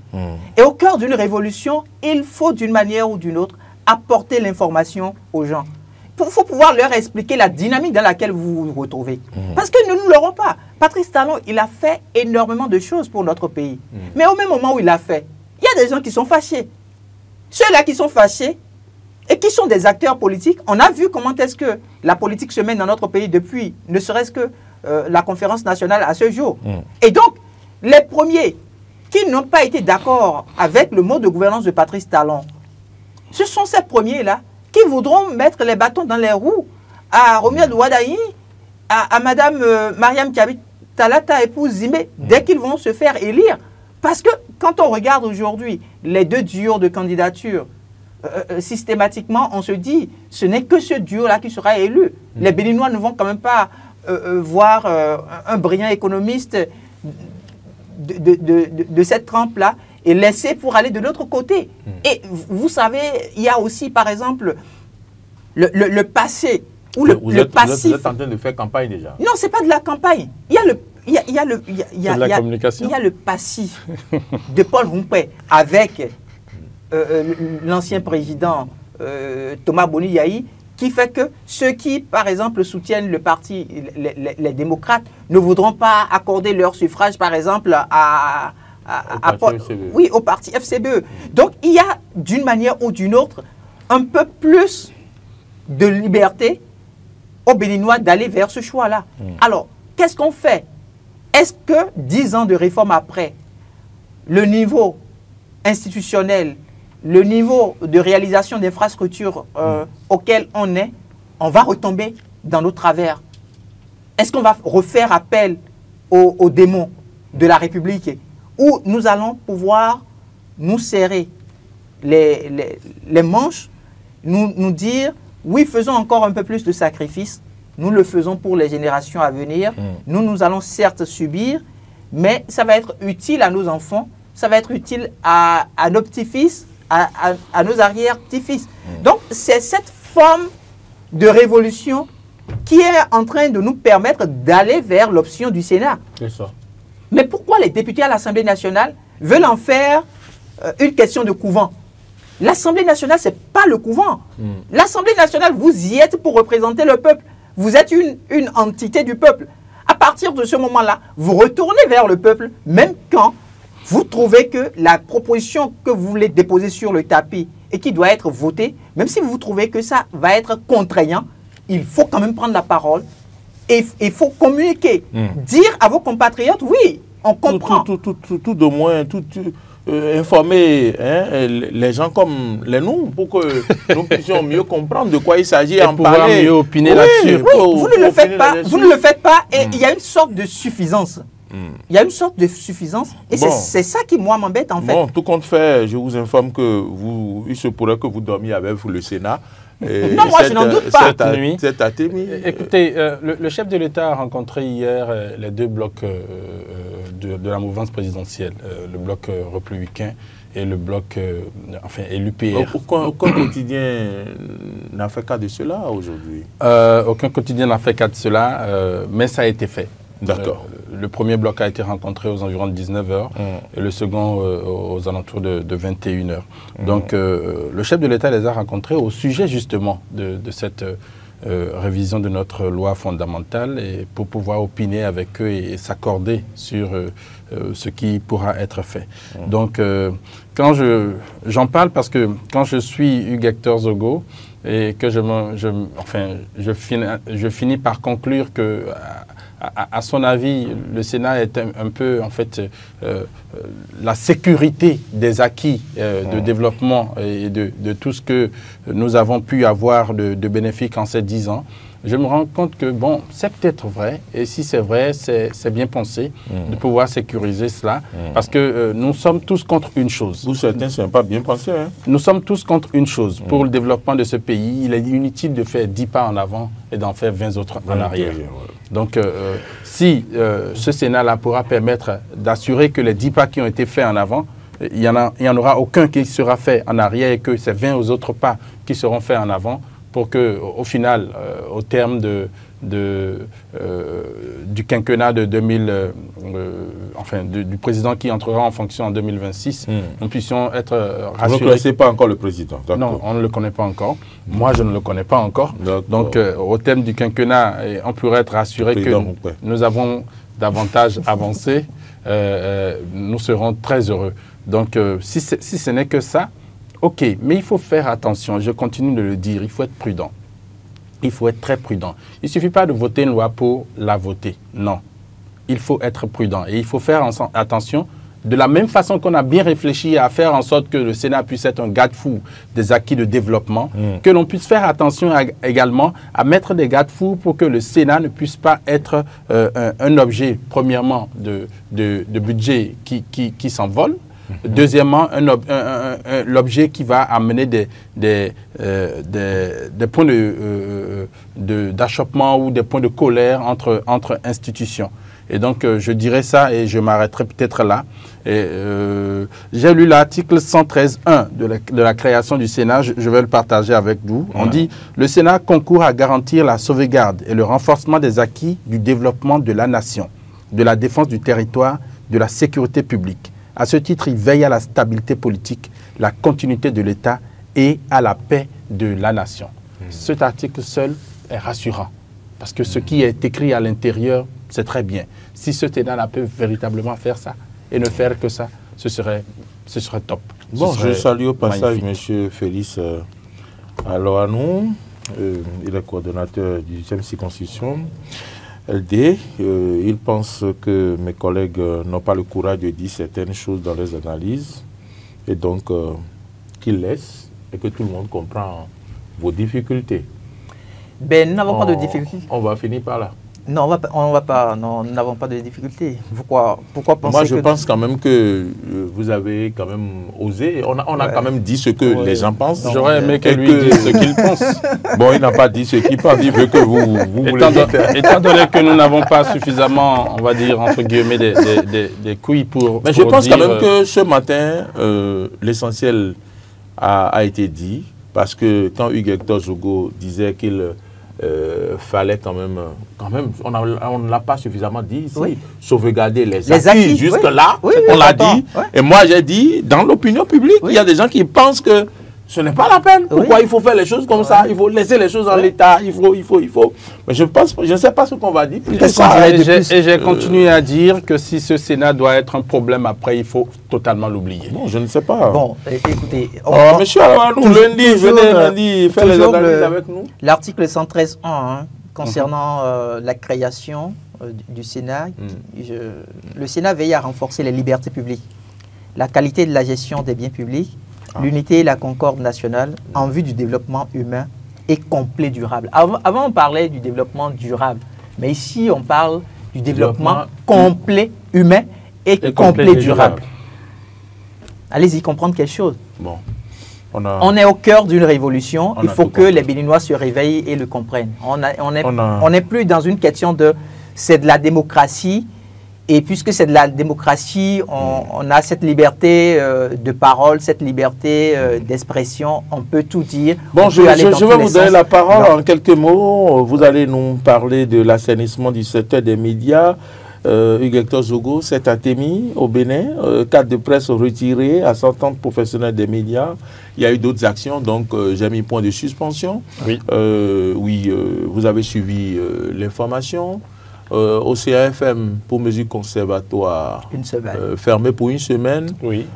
Et au cœur d'une révolution, il faut d'une manière ou d'une autre apporter l'information aux gens. Il faut pouvoir leur expliquer la dynamique dans laquelle vous vous retrouvez. Parce que nous ne l'aurons pas. Patrice Talon, il a fait énormément de choses pour notre pays. Mais au même moment où il l'a fait, il y a des gens qui sont fâchés. Ceux-là qui sont fâchés et qui sont des acteurs politiques, on a vu comment est-ce que la politique se mène dans notre pays depuis, ne serait-ce que la conférence nationale à ce jour. Et donc, les premiers qui n'ont pas été d'accord avec le mode de gouvernance de Patrice Talon, ce sont ces premiers-là qui voudront mettre les bâtons dans les roues à Romuald Wadaï, à Madame Mariam Kiabit Talata, épouse Zimé, dès qu'ils vont se faire élire. Parce que quand on regarde aujourd'hui les deux duos de candidature, systématiquement, on se dit, ce n'est que ce duo-là qui sera élu. Les Béninois ne vont quand même pas voir un brillant économiste de cette trempe-là et laisser pour aller de l'autre côté. Et vous savez, il y a aussi, par exemple, le passé ou le passif. Vous êtes en train de faire campagne déjà? Non, ce n'est pas de la campagne. Il y a le passif de Paul Rumpé avec l'ancien président Thomas Boni Yahi, qui fait que ceux qui, par exemple, soutiennent le parti, les démocrates, ne voudront pas accorder leur suffrage, par exemple, au parti FCBE. Donc, il y a, d'une manière ou d'une autre, un peu plus de liberté aux Béninois d'aller vers ce choix-là. Alors, qu'est-ce qu'on fait? Est-ce que 10 ans de réforme après, le niveau institutionnel, le niveau de réalisation d'infrastructures auquel on est, on va retomber dans nos travers? Est-ce qu'on va refaire appel aux démons de la République, où nous allons pouvoir nous serrer les manches, nous dire, oui, faisons encore un peu plus de sacrifices, nous le faisons pour les générations à venir, nous allons certes subir, mais ça va être utile à nos enfants, ça va être utile à nos petits-fils, à nos arrière-petits-fils. Donc, c'est cette forme de révolution qui est en train de nous permettre d'aller vers l'option du Sénat. C'est ça. Mais pourquoi les députés à l'Assemblée nationale veulent en faire une question de couvent? L'Assemblée nationale, ce n'est pas le couvent. L'Assemblée nationale, vous y êtes pour représenter le peuple. Vous êtes une entité du peuple. À partir de ce moment-là, vous retournez vers le peuple, même quand vous trouvez que la proposition que vous voulez déposer sur le tapis et qui doit être votée, même si vous trouvez que ça va être contraignant, il faut quand même prendre la parole et il faut communiquer. Dire à vos compatriotes, oui, on comprend. Tout de moins, informer les gens comme nous pour que nous puissions mieux comprendre de quoi il s'agit et en parler. Mieux opiner là-dessus. Oui, vous ne le faites pas et il y a une sorte de suffisance. Il y a une sorte de suffisance et c'est ça qui, moi, m'embête en fait. Bon, tout compte fait, je vous informe que il se pourrait que vous dormiez avec le Sénat. Non, moi, je n'en doute pas. Écoutez, le chef de l'État a rencontré hier les deux blocs de la mouvance présidentielle, le bloc républicain et le bloc, et l'UPR. Aucun quotidien n'a fait cas de cela aujourd'hui? Aucun quotidien n'a fait cas de cela, mais ça a été fait. D'accord. Le premier bloc a été rencontré aux environs de 19h et le second aux alentours de 21h. Donc, le chef de l'État les a rencontrés au sujet justement de cette révision de notre loi fondamentale et pour pouvoir opiner avec eux et s'accorder sur ce qui pourra être fait. Donc, quand j'en parle parce que quand je suis Hugues Hector Zogo et que je finis par conclure que à son avis, le Sénat est un peu, en fait, la sécurité des acquis de développement et de tout ce que nous avons pu avoir de bénéfique en ces 10 ans. Je me rends compte que, bon, c'est peut-être vrai, et si c'est vrai, c'est bien pensé de pouvoir sécuriser cela, parce que nous sommes tous contre une chose. Vous, certains, ce n'est pas bien pensé. Hein? Nous sommes tous contre une chose. Pour le développement de ce pays, il est inutile de faire 10 pas en avant et d'en faire 20 autres en arrière. Donc, si ce Sénat-là pourra permettre d'assurer que les 10 pas qui ont été faits en avant, il n'y en aura aucun qui sera fait en arrière et que ces 20 autres pas qui seront faits en avant, pour qu'au final, au terme du quinquennat de 2000, du président qui entrera en fonction en 2026, nous puissions être rassurés. Vous ne connaissez pas encore le président? Non, on ne le connaît pas encore. Moi, je ne le connais pas encore. Donc, au terme du quinquennat, on pourrait être rassuré que nous avons davantage avancé. Nous serons très heureux. Donc, si ce n'est que ça, ok, mais il faut faire attention, je continue de le dire, il faut être prudent. Il faut être très prudent. Il ne suffit pas de voter une loi pour la voter, non. Il faut être prudent et il faut faire attention de la même façon qu'on a bien réfléchi à faire en sorte que le Sénat puisse être un garde-fou des acquis de développement, que l'on puisse faire attention également à mettre des garde-fous pour que le Sénat ne puisse pas être un objet, premièrement, de budget qui s'envole. Deuxièmement, l'objet qui va amener des points d'achoppement ou des points de colère entre institutions. Et donc, je dirais ça et je m'arrêterai peut-être là. J'ai lu l'article 113.1 de la création du Sénat, je vais le partager avec vous. On dit « Le Sénat concourt à garantir la sauvegarde et le renforcement des acquis du développement de la nation, de la défense du territoire, de la sécurité publique. À ce titre, il veille à la stabilité politique, la continuité de l'État et à la paix de la nation. » Cet article seul est rassurant, parce que ce qui est écrit à l'intérieur, c'est très bien. Si ce Sénat peut véritablement faire ça et ne faire que ça, ce serait top. Bon, je salue au passage M. Félix Aloanou, il est coordonnateur du 10e circonscription. LD, il pense que mes collègues n'ont pas le courage de dire certaines choses dans les analyses et donc qu'ils laissent et que tout le monde comprend vos difficultés. Ben, nous n'avons pas de difficultés. On va finir par là. Non, nous n'avons pas de difficultés. Pourquoi penser? Moi, je pense quand même que vous avez quand même osé. On a quand même dit ce que les gens pensent. J'aurais aimé que lui dise ce qu'il pense. Bon, il n'a pas dit ce qu'il pense. Il veut que vous voulez dire. Étant donné que nous n'avons pas suffisamment, on va dire, entre guillemets, des couilles pour Mais je pense quand même que ce matin, l'essentiel a été dit. Parce que quand Hugues Hector Zogo disait qu'il fallait quand même on ne l'a pas suffisamment dit ici, sauvegarder les acquis. Jusque-là, on l'a dit. Ouais. Et moi, j'ai dit, dans l'opinion publique, il y a des gens qui pensent que Ce n'est pas la peine. Pourquoi il faut faire les choses comme ça? Il faut laisser les choses en l'état. Il faut. Mais je ne sais pas ce qu'on va dire. Et j'ai continué à dire que si ce Sénat doit être un problème après, il faut totalement l'oublier. Bon, je ne sais pas. Bon, écoutez. Monsieur, lundi, venez lundi faire les analyses avec nous. L'article 113.1 concernant la création du Sénat, le Sénat veille à renforcer les libertés publiques, la qualité de la gestion des biens publics, l'unité et la concorde nationale en vue du développement humain et complet durable. Avant, on parlait du développement durable, mais ici, on parle du développement complet humain et complet durable. Allez-y comprendre quelque chose. Bon. On est au cœur d'une révolution. Il faut que les Béninois se réveillent et le comprennent. On n'est plus dans une question de... C'est de la démocratie. Et puisque c'est de la démocratie, on a cette liberté de parole, cette liberté d'expression. On peut tout dire. Bon, je vais vous donner la parole en quelques mots. Vous allez nous parler de l'assainissement du secteur des médias. Hugues Zogo, c'est à Témi, au Bénin. Cadre de presse retiré à 130 professionnels des médias. Il y a eu d'autres actions, donc j'ai mis point de suspension. Oui, vous avez suivi l'information. OCAFM pour mesure conservatoire fermé pour une semaine. Oui.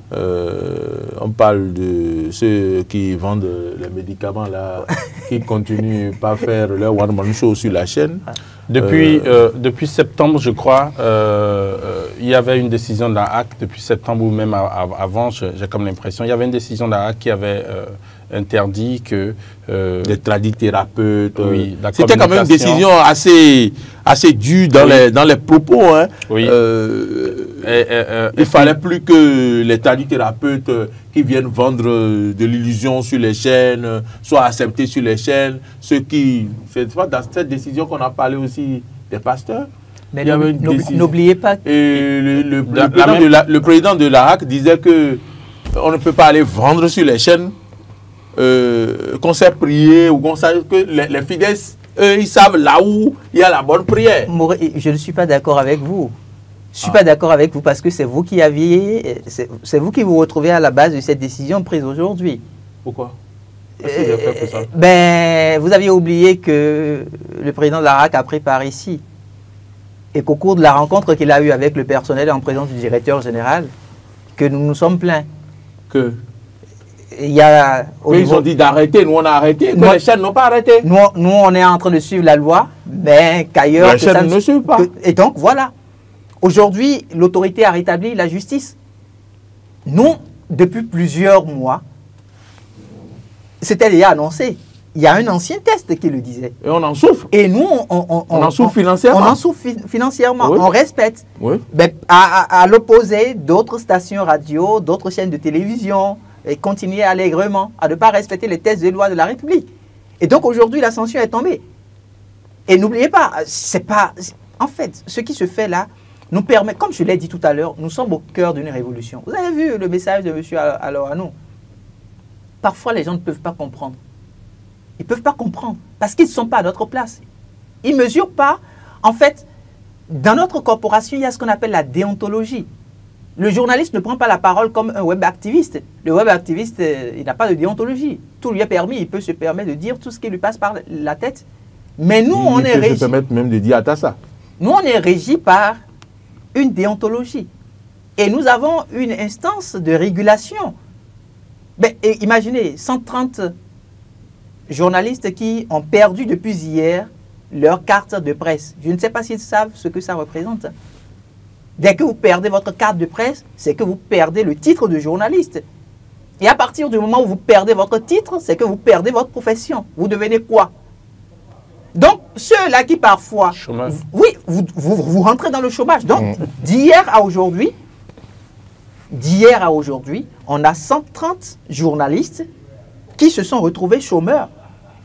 On parle de ceux qui vendent les médicaments là, qui continuent pas à faire leur one-man show sur la chaîne. Depuis septembre, je crois, il y avait une décision de la HAC, depuis septembre ou même avant, j'ai comme l'impression, il y avait une décision de la HAC qui avait interdit que... les tradithérapeutes, c'était quand même une décision assez dure dans les propos. Hein. Oui. Il fallait plus que les tradithérapeutes qui viennent vendre de l'illusion sur les chaînes soient acceptés sur les chaînes. C'est dans cette décision qu'on a parlé aussi des pasteurs. Mais n'oubliez pas... Et le président de la HAC disait qu'on ne peut pas aller vendre sur les chaînes qu'on sait prier ou qu'on sait que les fidèles, eux, ils savent là où il y a la bonne prière. Je ne suis pas d'accord avec vous. Je ne suis pas d'accord avec vous parce que c'est vous qui c'est vous qui vous retrouvez à la base de cette décision prise aujourd'hui. Pourquoi? Vous aviez oublié que le président de la RAC a pris part ici et qu'au cours de la rencontre qu'il a eue avec le personnel en présence du directeur général, que nous nous sommes plaints. Ils ont dit d'arrêter, nous on a arrêté, les chaînes n'ont pas arrêté. Nous on est en train de suivre la loi, mais qu'ailleurs... Les chaînes ne suivent pas. Et donc voilà, aujourd'hui l'autorité a rétabli la justice. Nous, depuis plusieurs mois, c'était déjà annoncé. Il y a un ancien test qui le disait. Et on en souffre. Et nous, on en souffre financièrement. On en souffre financièrement, oui. On respecte. Oui. Mais à l'opposé, d'autres stations radio, d'autres chaînes de télévision, et continuer allègrement à ne pas respecter les textes de loi de la République. Et donc aujourd'hui, la sanction est tombée. Et n'oubliez pas, en fait, ce qui se fait là nous permet, comme je l'ai dit tout à l'heure, nous sommes au cœur d'une révolution. Vous avez vu le message de M. Alohanou. Parfois, les gens ne peuvent pas comprendre. Ils ne peuvent pas comprendre parce qu'ils ne sont pas à notre place. Ils ne mesurent pas. En fait, dans notre corporation, il y a ce qu'on appelle la déontologie. Le journaliste ne prend pas la parole comme un web activiste. Le web activiste, il n'a pas de déontologie. Tout lui est permis, il peut se permettre de dire tout ce qui lui passe par la tête. Mais nous, on est régi. Il peut se permettre même de dire à ça. Nous, on est régi par une déontologie. Et nous avons une instance de régulation. Imaginez, 130 journalistes qui ont perdu depuis hier leur carte de presse. Je ne sais pas s'ils savent ce que ça représente. Dès que vous perdez votre carte de presse, c'est que vous perdez le titre de journaliste. Et à partir du moment où vous perdez votre titre, c'est que vous perdez votre profession. Vous devenez quoi? Donc, ceux-là qui parfois... Chômage. Oui, vous rentrez dans le chômage. Donc, d'hier à aujourd'hui, on a 130 journalistes qui se sont retrouvés chômeurs.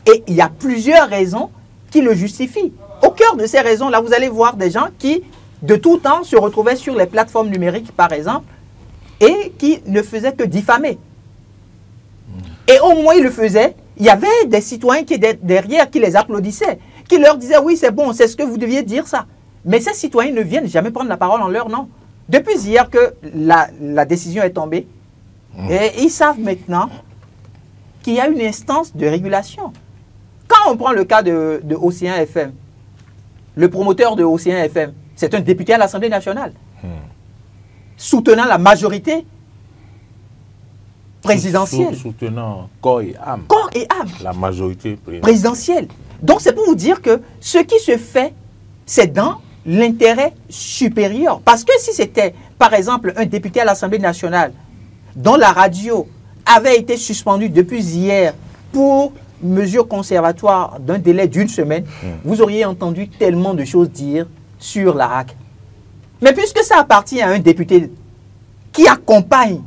Et il y a plusieurs raisons qui le justifient. Au cœur de ces raisons-là, vous allez voir des gens qui, de tout temps, se retrouvaient sur les plateformes numériques, par exemple, et qui ne faisaient que diffamer. Et au moins, ils le faisaient. Il y avait des citoyens qui étaient derrière, qui les applaudissaient, qui leur disaient, oui, c'est bon, c'est ce que vous deviez dire, ça. Mais ces citoyens ne viennent jamais prendre la parole en leur nom. Depuis hier que la décision est tombée, et ils savent maintenant qu'il y a une instance de régulation. Quand on prend le cas de Océan FM, le promoteur de Océan FM, c'est un député à l'Assemblée nationale, soutenant la majorité présidentielle. Soutenant corps et âme. Corps et âme. La majorité présidentielle. Donc c'est pour vous dire que ce qui se fait, c'est dans l'intérêt supérieur. Parce que si c'était, par exemple, un député à l'Assemblée nationale dont la radio avait été suspendue depuis hier pour mesure conservatoire d'un délai d'1 semaine, vous auriez entendu tellement de choses dire sur la RAC. Mais puisque ça appartient à un député qui accompagne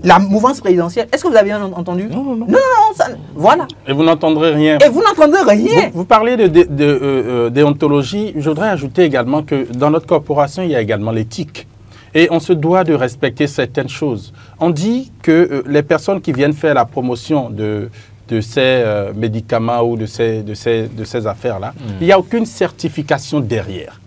la mouvance présidentielle, est-ce que vous avez entendu? Non, voilà. Et vous n'entendrez rien. Et vous n'entendez rien. Vous parlez de déontologie. Je voudrais ajouter également que dans notre corporation, il y a également l'éthique. Et on se doit de respecter certaines choses. On dit que les personnes qui viennent faire la promotion de ces médicaments ou de ces affaires-là, il n'y a aucune certification derrière.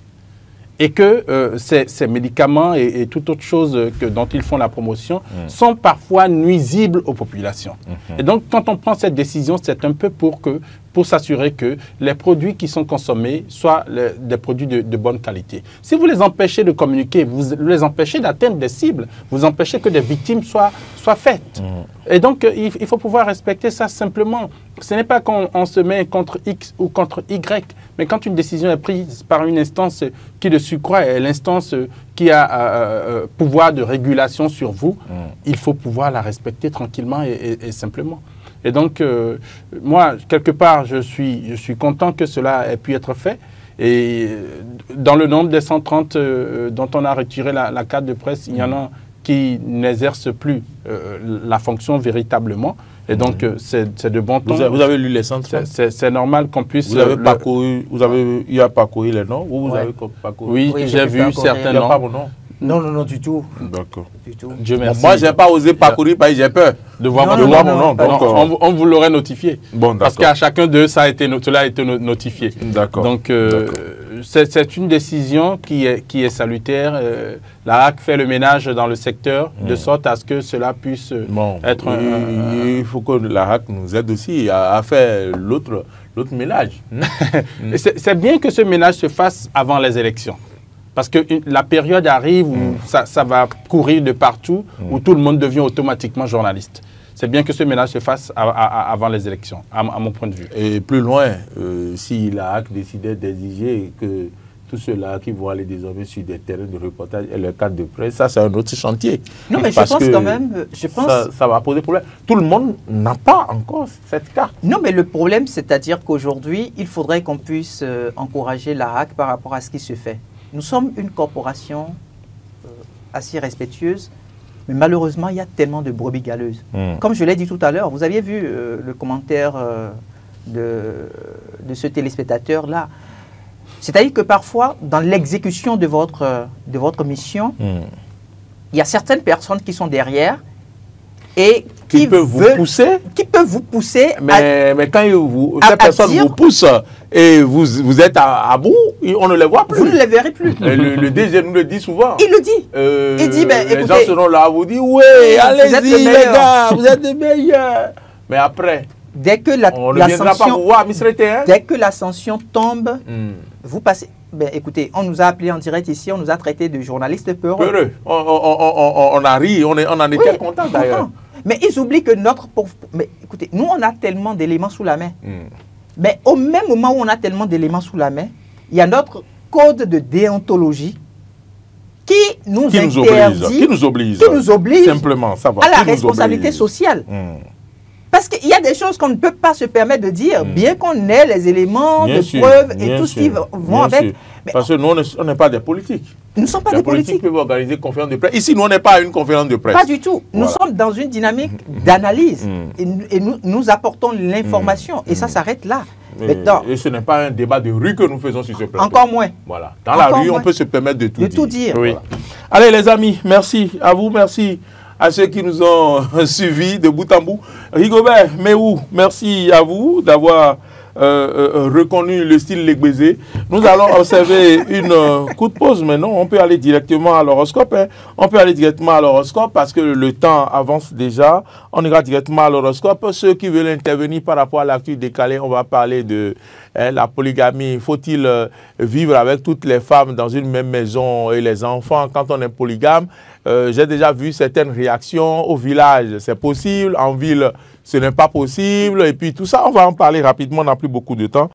Et que ces médicaments et toute autre chose dont ils font la promotion sont parfois nuisibles aux populations. Et donc, quand on prend cette décision, c'est un peu pour s'assurer que les produits qui sont consommés soient des produits de bonne qualité. Si vous les empêchez de communiquer, vous les empêchez d'atteindre des cibles, vous empêchez que des victimes soient faites. Et donc, il faut pouvoir respecter ça simplement. Ce n'est pas qu'on se met contre X ou contre Y, mais quand une décision est prise par une instance qui de surcroît est l'instance qui a pouvoir de régulation sur vous, il faut pouvoir la respecter tranquillement et simplement. Et donc, moi, quelque part, je suis content que cela ait pu être fait. Et dans le nombre des 130 dont on a retiré la carte de presse, il y en a qui n'exercent plus la fonction véritablement. Et donc, c'est de bon ton. Vous avez lu les 130? C'est normal qu'on puisse... Vous avez parcouru, il a parcouru les noms ou vous avez parcouru? Oui, j'ai vu certains noms. Il n'y a pas mon nom? Non, du tout. D'accord. Dieu merci. Moi, je n'ai pas osé parcourir parce que j'ai peur de voir mon nom. On vous l'aurait notifié. Bon, parce qu'à chacun d'eux, cela a été notifié. D'accord. Donc, c'est une décision qui est salutaire. La HAC fait le ménage dans le secteur de sorte à ce que cela puisse être il faut que la HAC nous aide aussi à faire l'autre ménage. C'est bien que ce ménage se fasse avant les élections. Parce que la période arrive où ça va courir de partout, où tout le monde devient automatiquement journaliste. C'est bien que ce ménage se fasse avant les élections, à mon point de vue. Et plus loin, si la HAC décidait d'exiger que tous ceux-là qui vont aller désormais sur des terrains de reportage et le cadre de presse, ça c'est un autre chantier. Non, mais je pense quand même... Ça va poser problème. Tout le monde n'a pas encore cette carte. Non, mais le problème, c'est-à-dire qu'aujourd'hui, il faudrait qu'on puisse encourager la HAC par rapport à ce qui se fait. Nous sommes une corporation assez respectueuse, mais malheureusement, il y a tellement de brebis galeuses. Comme je l'ai dit tout à l'heure, vous aviez vu le commentaire de ce téléspectateur-là. C'est-à-dire que parfois, dans l'exécution de votre mission, il y a certaines personnes qui sont derrière et qui peuvent vous pousser. Mais quand cette personne vous pousse et vous êtes à bout, on ne les voit plus. Vous ne les verrez plus. Le DG nous le dit souvent. Il le dit. Il dit, ben, les écoutez, gens seront là, vous disent, oui, allez-y les gars, vous êtes les meilleurs. Mais après, dès que on ne viendra pas vous voir, dès que l'ascension tombe, vous passez... Ben, écoutez, on nous a appelés en direct ici, on nous a traités de journalistes peureux. On a ri, on en était contents d'ailleurs. Mais ils oublient que notre... Mais écoutez, nous, on a tellement d'éléments sous la main. Mais au même moment où on a tellement d'éléments sous la main, il y a notre code de déontologie qui nous oblige simplement, ça va, à la responsabilité sociale. Parce qu'il y a des choses qu'on ne peut pas se permettre de dire, bien qu'on ait les éléments de preuve et tout ce qui vont avec. Parce que nous, on n'est pas des politiques. Nous ne sommes pas des politiques. Les politiques peuvent organiser une conférence de presse. Ici, nous, on n'est pas à une conférence de presse. Pas du tout. Nous sommes dans une dynamique d'analyse. Et nous apportons l'information. Et ça s'arrête là. Et ce n'est pas un débat de rue que nous faisons sur ce plateau. Encore moins. Voilà. Dans la rue, on peut se permettre de tout dire. Oui. Voilà. Allez, les amis, merci à vous, merci à ceux qui nous ont suivis de bout en bout. Rigobert Méhou, merci à vous d'avoir reconnu le style Légbézé. Nous allons observer une courte pause maintenant. On peut aller directement à l'horoscope. Hein. On peut aller directement à l'horoscope parce que le temps avance déjà. On ira directement à l'horoscope. Ceux qui veulent intervenir par rapport à l'actu décalée, on va parler de la polygamie. Faut-il vivre avec toutes les femmes dans une même maison et les enfants quand on est polygame? J'ai déjà vu certaines réactions au village. C'est possible. En ville, ce n'est pas possible. Et puis tout ça, on va en parler rapidement. On n'a plus beaucoup de temps.